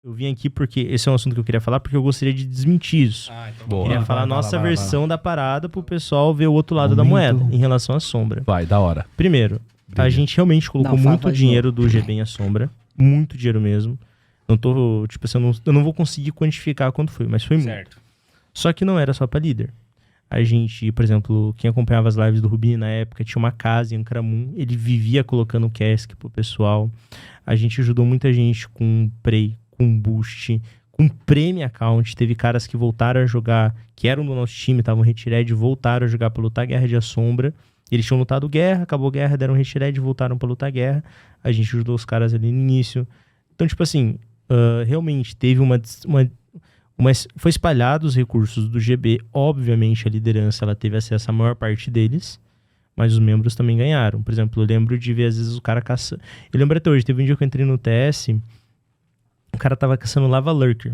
Eu vim aqui porque esse é um assunto que eu queria falar, porque eu gostaria de desmentir isso. Então Eu queria falar a nossa versão da parada pro pessoal ver o outro lado da moeda, em relação à sombra. Vai, da hora. Primeiro, a gente realmente colocou muito dinheiro do GB em a sombra. Muito dinheiro mesmo. Não tô, tipo assim, eu não vou conseguir quantificar quanto foi, mas foi muito. Só que não era só pra líder. A gente, por exemplo, quem acompanhava as lives do Rubini na época, tinha uma casa em Ancramun, ele vivia colocando cask pro pessoal. A gente ajudou muita gente com Prey, com Boost, com Premium Account. Teve caras que voltaram a jogar, que eram do nosso time, estavam retired, voltaram a jogar pra lutar Guerra de A Sombra. Eles tinham lutado guerra, acabou guerra, deram retired, voltaram pra lutar guerra. A gente ajudou os caras ali no início. Então, tipo assim, realmente teve foi espalhado os recursos do GB. Obviamente, a liderança ela teve acesso à maior parte deles, mas os membros também ganharam. Por exemplo, eu lembro de ver, às vezes, o cara caçando... Eu lembro até hoje, teve um dia que eu entrei no TS, o cara tava caçando Lava Lurker.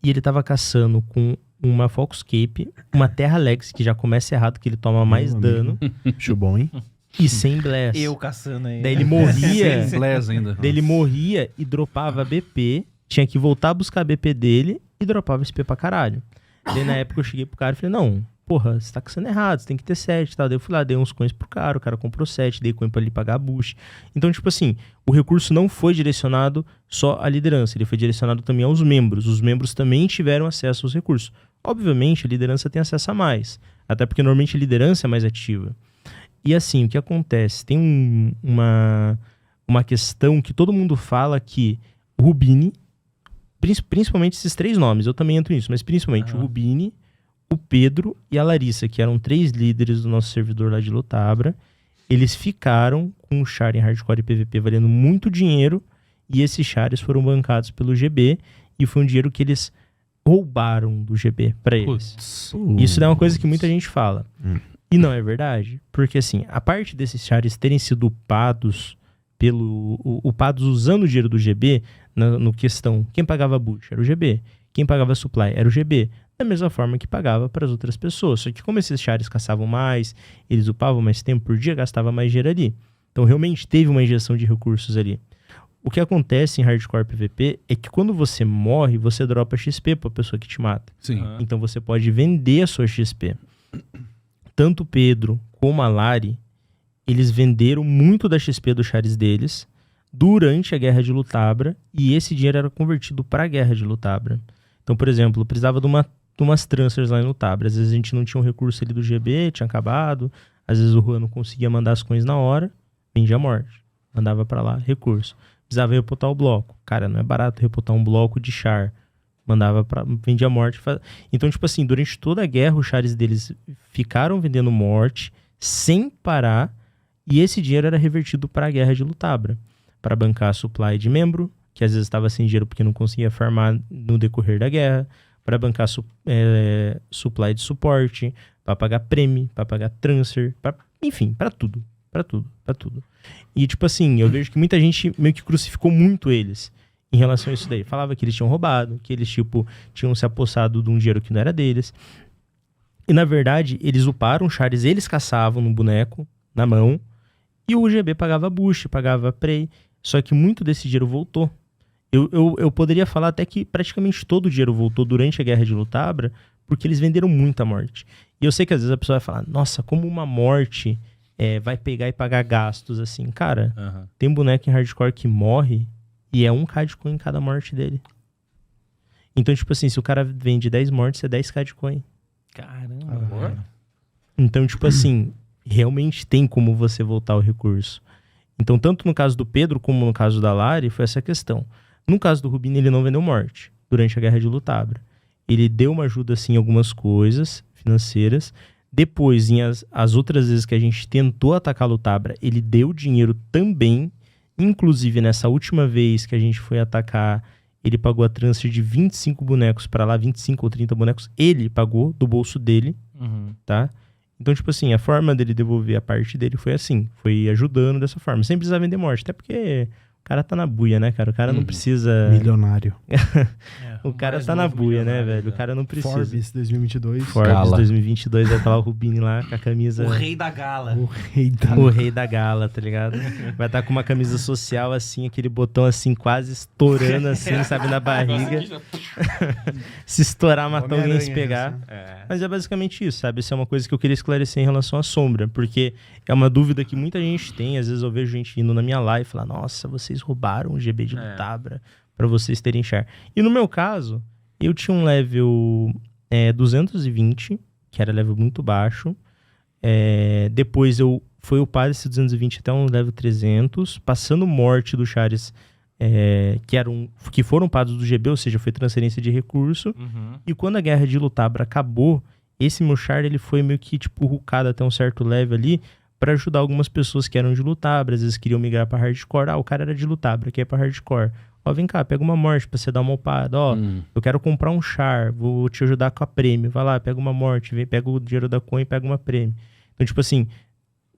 E ele tava caçando com uma Foxcape, uma Terra Legacy, que já começa errado, que ele toma mais dano. Acho bom, hein? E sem Bless. Eu caçando aí. Daí ele morria. Sem Bless ainda. Daí ele morria e dropava BP. Tinha que voltar a buscar a BP dele e dropava SP pra caralho. Daí na época eu cheguei pro cara e falei, não, porra, você tá caçando errado, você tem que ter 7 e tal. Daí eu fui lá, dei uns coins pro cara, o cara comprou 7, dei coin pra ele pagar a boost. Então, tipo assim, o recurso não foi direcionado só à liderança, ele foi direcionado também aos membros. Os membros também tiveram acesso aos recursos. Obviamente, a liderança tem acesso a mais, até porque normalmente a liderança é mais ativa. E assim, o que acontece? Tem uma questão que todo mundo fala que o Rubini, principalmente esses 3 nomes, eu também entro nisso, mas principalmente o Rubini, o Pedro e a Larissa, que eram 3 líderes do nosso servidor lá de Lotabra, eles ficaram com o char em hardcore e PVP valendo muito dinheiro, e esses chares foram bancados pelo GB, e foi um dinheiro que eles roubaram do GB pra eles. Isso é uma coisa que muita gente fala. E não é verdade, porque assim, a parte desses chares terem sido upados upados usando o dinheiro do GB, no questão, quem pagava boost era o GB, quem pagava supply era o GB, da mesma forma que pagava para as outras pessoas. Só que como esses chares caçavam mais, eles upavam mais tempo por dia, gastava mais dinheiro ali. Então realmente teve uma injeção de recursos ali. O que acontece em hardcore PVP é que quando você morre, você dropa XP para a pessoa que te mata. Sim. Então você pode vender a sua XP. Tanto o Pedro como a Lari, eles venderam muito da XP dos chares deles durante a Guerra de Lotabra, e esse dinheiro era convertido para a Guerra de Lotabra. Então, por exemplo, precisava de umas transfers lá em Lotabra. Às vezes a gente não tinha um recurso ali do GB, tinha acabado. Às vezes o Juan não conseguia mandar as coins na hora, vendia a morte. Mandava para lá, recurso. Precisava reputar o bloco. Cara, não é barato reputar um bloco de char. Vendia a morte. Então, tipo assim, durante toda a guerra, os chares deles ficaram vendendo morte sem parar, e esse dinheiro era revertido para a Guerra de Lotabra, para bancar a supply de membro, que às vezes estava sem dinheiro porque não conseguia farmar no decorrer da guerra, para bancar supply de suporte, para pagar prêmio, para pagar transfer, enfim, para tudo. E tipo assim, eu vejo que muita gente meio que crucificou muito eles em relação a isso daí. Falava que eles tinham roubado, que eles tipo tinham se apossado de um dinheiro que não era deles. E na verdade, eles uparam chares, eles caçavam no boneco, na mão, e o GB pagava boost, pagava prey. Só que muito desse dinheiro voltou. Eu poderia falar até que praticamente todo o dinheiro voltou durante a Guerra de Lotabra, porque eles venderam muita morte. E eu sei que às vezes a pessoa vai falar, nossa, como uma morte vai pegar e pagar gastos, assim. Cara, tem um boneco em hardcore que morre e é 1k de coin em cada morte dele. Então, tipo assim, se o cara vende 10 mortes, é 10k de coin. Caramba. Então, tipo assim, realmente tem como você voltar o recurso. Então, tanto no caso do Pedro como no caso da Lari, foi essa questão. No caso do Rubini, ele não vendeu morte durante a Guerra de Lotabra. Ele deu uma ajuda, assim, em algumas coisas financeiras. Depois, as outras vezes que a gente tentou atacar a Lotabra, ele deu dinheiro também. Inclusive, nessa última vez que a gente foi atacar, ele pagou a transfer de 25 bonecos pra lá, 25 ou 30 bonecos. Ele pagou do bolso dele, tá? Então, tipo assim, a forma dele devolver a parte dele foi assim. Foi ajudando dessa forma. Sem precisar vender morte. Até porque o cara tá na buia, né, cara? O cara não precisa... Milionário. O cara tá na buia, né, velho? O cara não precisa. Forbes 2022. Forbes Gala. 2022 vai estar lá o Rubinho lá com a camisa... O rei da gala. O rei da... O rei da gala, tá ligado? Vai estar com uma camisa social assim, aquele botão assim, quase estourando assim, sabe, na barriga. Se estourar, matar alguém e se pegar. Assim. Mas é basicamente isso, sabe? Isso é uma coisa que eu queria esclarecer em relação à sombra, porque é uma dúvida que muita gente tem. Às vezes eu vejo gente indo na minha live e falar, nossa, vocês roubaram o GB de Lutabra pra vocês terem char. E no meu caso, eu tinha um level 220, que era level muito baixo. Depois eu fui upar esse 220 até um level 300, passando morte do Chares, que foram upados do GB, ou seja, foi transferência de recurso. E quando a guerra de Lutabra acabou, esse meu char ele foi meio que tipo rucado até um certo level ali pra ajudar algumas pessoas que eram de Lutabra, às vezes queriam migrar pra hardcore. O cara era de Lutabra, quer ir pra hardcore. Vem cá, pega uma morte pra você dar uma upada. Eu quero comprar um char, vou te ajudar com a prêmio. Vai lá, pega uma morte, pega o dinheiro da coin e pega uma prêmio. Então, tipo assim,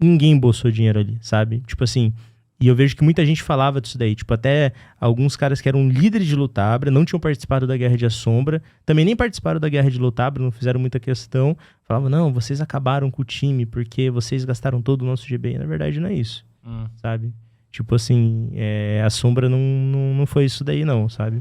ninguém embolsou dinheiro ali, sabe? Tipo assim, e eu vejo que muita gente falava disso daí. Tipo, até alguns caras que eram líderes de Lutabra, não tinham participado da Guerra de Assombra, também nem participaram da Guerra de Lutabra, não fizeram muita questão. Falavam, não, vocês acabaram com o time porque vocês gastaram todo o nosso GB. E, na verdade, não é isso, sabe? Tipo assim, a Sombra não foi isso daí não, sabe?